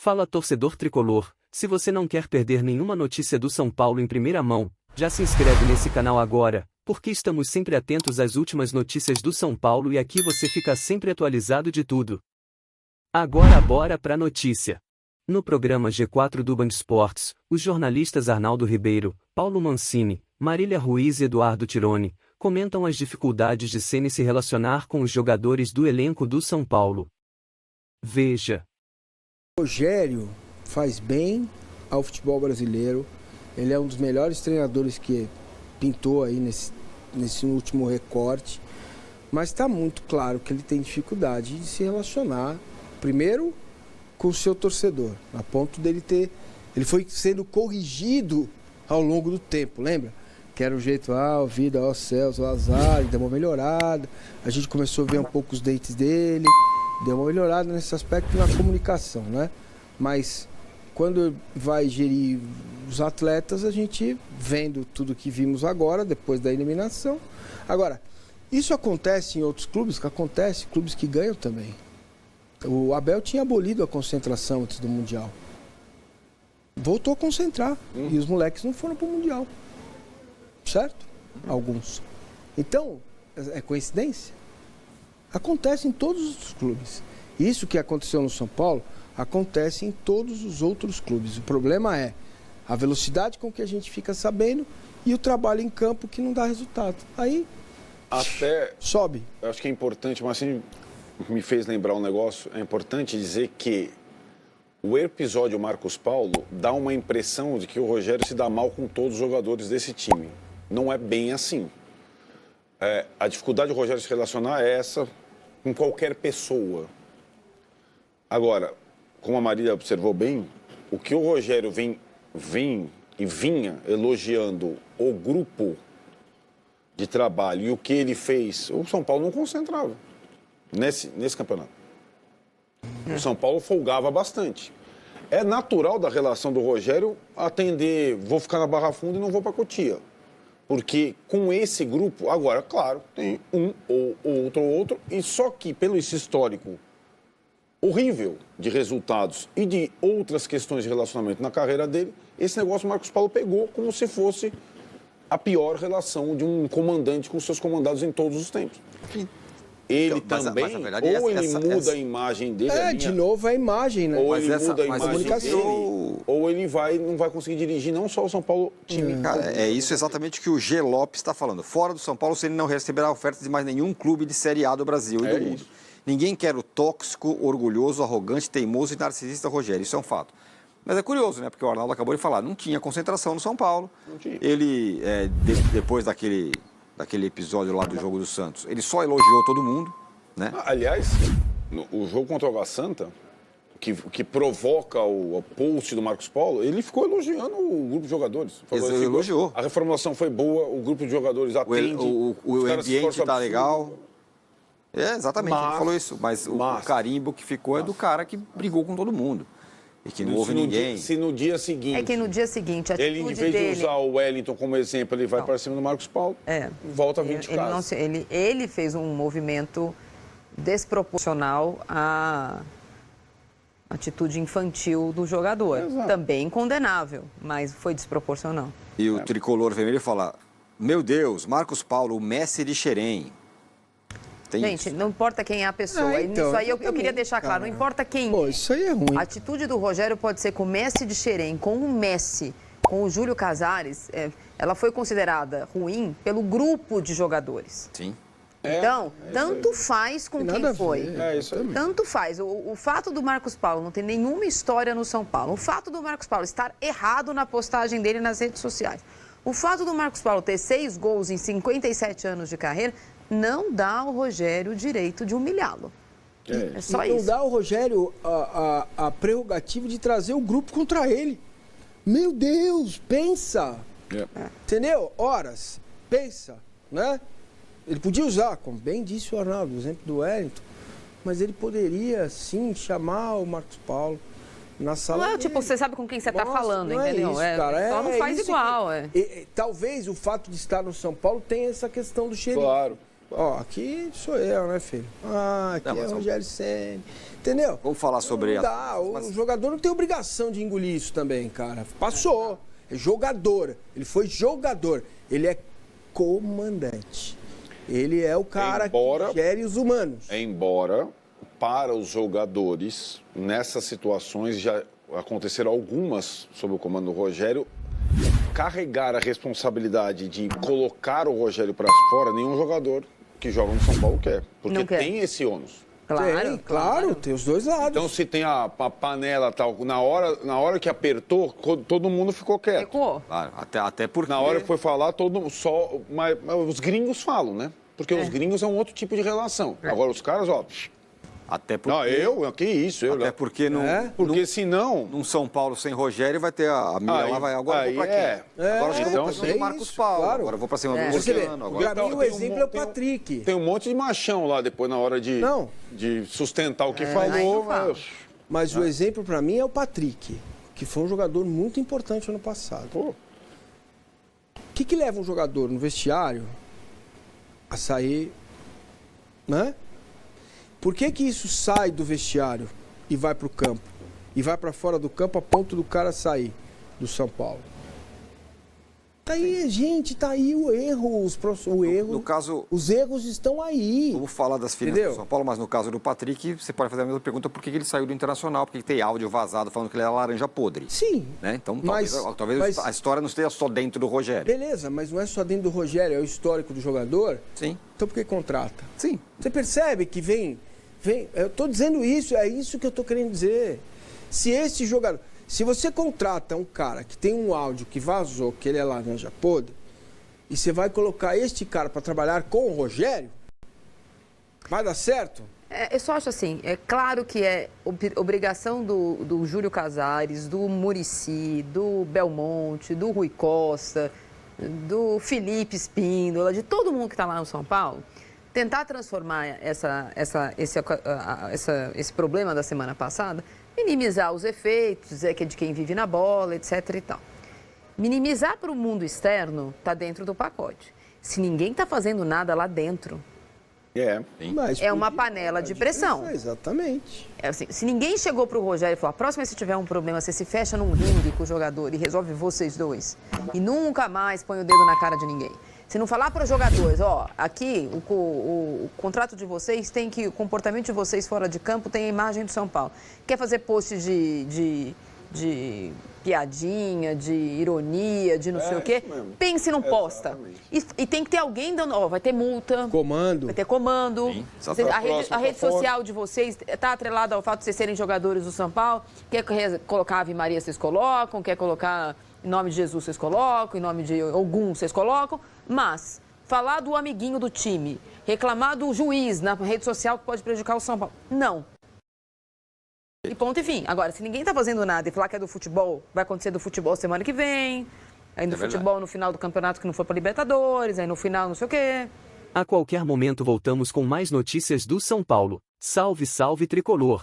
Fala torcedor tricolor, se você não quer perder nenhuma notícia do São Paulo em primeira mão, já se inscreve nesse canal agora, porque estamos sempre atentos às últimas notícias do São Paulo e aqui você fica sempre atualizado de tudo. Agora bora pra notícia. No programa G4 do Band Esportes, os jornalistas Arnaldo Ribeiro, Paulo Mancini, Marília Ruiz e Eduardo Tironi comentam as dificuldades de Ceni se relacionar com os jogadores do elenco do São Paulo. Veja. O Rogério faz bem ao futebol brasileiro. Ele é um dos melhores treinadores que pintou aí nesse último recorte. Mas está muito claro que ele tem dificuldade de se relacionar, primeiro, com o seu torcedor. A ponto dele ter... Ele foi sendo corrigido ao longo do tempo, lembra? Que era o jeito, o vida, ó céus, ó azar, deu uma melhorada. A gente começou a ver um pouco os dentes dele, deu uma melhorada nesse aspecto na comunicação, né? Mas quando vai gerir os atletas, a gente vendo tudo que vimos agora, depois da eliminação. Agora, isso acontece em outros clubes, clubes que ganham também. O Abel tinha abolido a concentração antes do Mundial. Voltou a concentrar e os moleques não foram para o Mundial. Certo? Alguns. Então, é coincidência? Acontece em todos os clubes. Isso que aconteceu no São Paulo, acontece em todos os outros clubes. O problema é a velocidade com que a gente fica sabendo e o trabalho em campo que não dá resultado. Aí, até sobe. Eu acho que é importante, mas assim, me fez lembrar um negócio, é importante dizer que o episódio Marcos Paulo dá uma impressão de que o Rogério se dá mal com todos os jogadores desse time. Não é bem assim. A dificuldade do Rogério se relacionar é essa com qualquer pessoa. Agora, como a Marília observou bem, o que o Rogério vem e vinha elogiando o grupo de trabalho e o que ele fez, o São Paulo não concentrava nesse campeonato. O São Paulo folgava bastante. É natural da relação do Rogério atender, vou ficar na Barra Funda e não vou para Cotia. Porque com esse grupo, agora, claro, tem um ou outro, e só que pelo esse histórico horrível de resultados e de outras questões de relacionamento na carreira dele, esse negócio o Marcos Paulo pegou como se fosse a pior relação de um comandante com seus comandados em todos os tempos. Ele então, também, mas a verdade ou ele muda a imagem dele... de novo a imagem, né? Ou ele muda a imagem dele, ou ele não vai conseguir dirigir não só o São Paulo time. Cara, é isso exatamente que o G. Lopes está falando. Fora do São Paulo, se ele não receberá ofertas de mais nenhum clube de Série A do Brasil e do mundo. Isso. Ninguém quer o tóxico, orgulhoso, arrogante, teimoso e narcisista Rogério. Isso é um fato. Mas é curioso, né? Porque o Arnaldo acabou de falar, não tinha concentração no São Paulo. Não tinha. Ele, depois daquele episódio lá do jogo do Santos, ele só elogiou todo mundo, né? Aliás, o jogo contra o Água Santa, que provoca o post do Marcos Paulo, ele ficou elogiando o grupo de jogadores. Ele elogiou. A reformulação foi boa, o grupo de jogadores atende. O ambiente está legal. Exatamente, ele falou isso. Mas o carimbo que ficou é do cara que brigou com todo mundo. E que não houve ninguém. Se no dia seguinte... É que no dia seguinte, a atitude ele, em vez de usar o Wellington como exemplo, ele vai para cima do Marcos Paulo, volta a 20 casas. Ele fez um movimento desproporcional à atitude infantil do jogador. Exato. Também condenável, mas foi desproporcional. E o tricolor vermelho fala, meu Deus, Marcos Paulo, o Messi de Xerém. Gente, não importa quem é a pessoa. Então, isso aí eu queria deixar claro, não importa quem é. Isso aí é ruim. A atitude do Rogério pode ser com o Messi de Xerém, com o Messi, com o Júlio Casares, ela foi considerada ruim pelo grupo de jogadores. Sim. Então, tanto faz com quem foi. Isso aí. Tanto faz. O fato do Marcos Paulo não ter nenhuma história no São Paulo, o fato do Marcos Paulo estar errado na postagem dele nas redes sociais, o fato do Marcos Paulo ter 6 gols em 57 anos de carreira, não dá ao Rogério o direito de humilhá-lo. É só isso. Não dá ao Rogério a prerrogativa de trazer o grupo contra ele. Meu Deus, pensa. Entendeu? Horas, pensa, né? Ele podia usar, como bem disse o Arnaldo, o exemplo do Wellington, mas ele poderia, sim, chamar o Marcos Paulo na sala dele. Tipo, você sabe com quem você está falando, não entendeu? É isso, cara. Só não faz igual. Talvez o fato de estar no São Paulo tenha essa questão do cheirinho. Claro. Ó, aqui sou eu, né, filho? Ah, aqui Não, é mas o Rogério Ceni. Entendeu? Vamos falar sobre Não dá, o jogador não tem obrigação de engolir isso também, cara. Passou. É jogador. Ele foi jogador. Ele é comandante. Ele é o cara que gere os humanos. Embora, para os jogadores, nessas situações já aconteceram algumas sob o comando do Rogério, carregar a responsabilidade de colocar o Rogério para fora, nenhum jogador que joga no São Paulo quer. Porque Não quer. tem esse ônus. Claro, tem os dois lados. Então, se tem a panela tal, na hora que apertou, todo mundo ficou quieto. Recuou. Claro, até porque... Na hora que foi falar, mas os gringos falam, né? Porque os gringos é um outro tipo de relação. Agora, os caras, ó... Até porque... Não, que isso? Até porque não... Porque senão... Num São Paulo sem Rogério vai ter a mira lá, vai... Agora eu vou pra quem? Agora acho que eu vou pra cima do Marcos Paulo. claro. Agora eu vou pra cima do Você vê, Luciano. Agora... pra mim o exemplo é o Patrick. Tem um monte de machão lá depois na hora de sustentar o que aí falou. não fala. Mas o exemplo pra mim é o Patrick, que foi um jogador muito importante ano passado. Pô, O que leva um jogador no vestiário a sair, né? Por que isso sai do vestiário e vai pro campo? E vai pra fora do campo a ponto do cara sair do São Paulo? Tá aí, gente, tá aí o erro. No caso... Os erros estão aí. Vamos falar das finanças do São Paulo, mas no caso do Patrick, você pode fazer a mesma pergunta, por que ele saiu do Internacional? Por que tem áudio vazado falando que ele é laranja podre? Sim. Né? Então, mas a história não esteja só dentro do Rogério. Beleza, mas não é só dentro do Rogério, é o histórico do jogador. Sim. Então por que contrata? Sim. Você percebe que vem... Eu tô dizendo isso, é isso que eu tô querendo dizer. Se esse jogador... Se você contrata um cara que tem um áudio que vazou, que ele é laranja podre, e você vai colocar este cara para trabalhar com o Rogério, vai dar certo? Eu só acho assim, é claro que é obrigação do Júlio Casares, do Muricy, do Belmonte, do Rui Costa, do Felipe Espíndola, de todo mundo que está lá no São Paulo, tentar transformar esse problema da semana passada, minimizar os efeitos, dizer que é de quem vive na bola, etc. e tal. Minimizar para o mundo externo está dentro do pacote. Se ninguém está fazendo nada lá dentro, é uma panela de pressão. Exatamente. É assim, se ninguém chegou para o Rogério e falou, a próxima vez que tiver um problema, você se fecha num ringue com o jogador e resolve vocês dois. E nunca mais põe o dedo na cara de ninguém. Se não falar para os jogadores, ó, aqui o contrato de vocês tem que, o comportamento de vocês fora de campo tem a imagem do São Paulo. Quer fazer post de piadinha, de ironia, de não sei o quê, pense e não posta. E tem que ter alguém dando, ó, vai ter multa. Comando. Vai ter comando. Sim, a rede social de vocês está atrelada ao fato de vocês serem jogadores do São Paulo. Quer colocar Ave Maria, vocês colocam. Quer colocar em nome de Jesus, vocês colocam. Em nome de Ogum, vocês colocam. Mas falar do amiguinho do time, reclamar do juiz na rede social que pode prejudicar o São Paulo. Não. E ponto e fim. Agora, se ninguém está fazendo nada e falar que é do futebol, vai acontecer do futebol semana que vem. Aí do futebol no final do campeonato que não foi para Libertadores, aí no final não sei o quê. A qualquer momento voltamos com mais notícias do São Paulo. Salve, salve tricolor!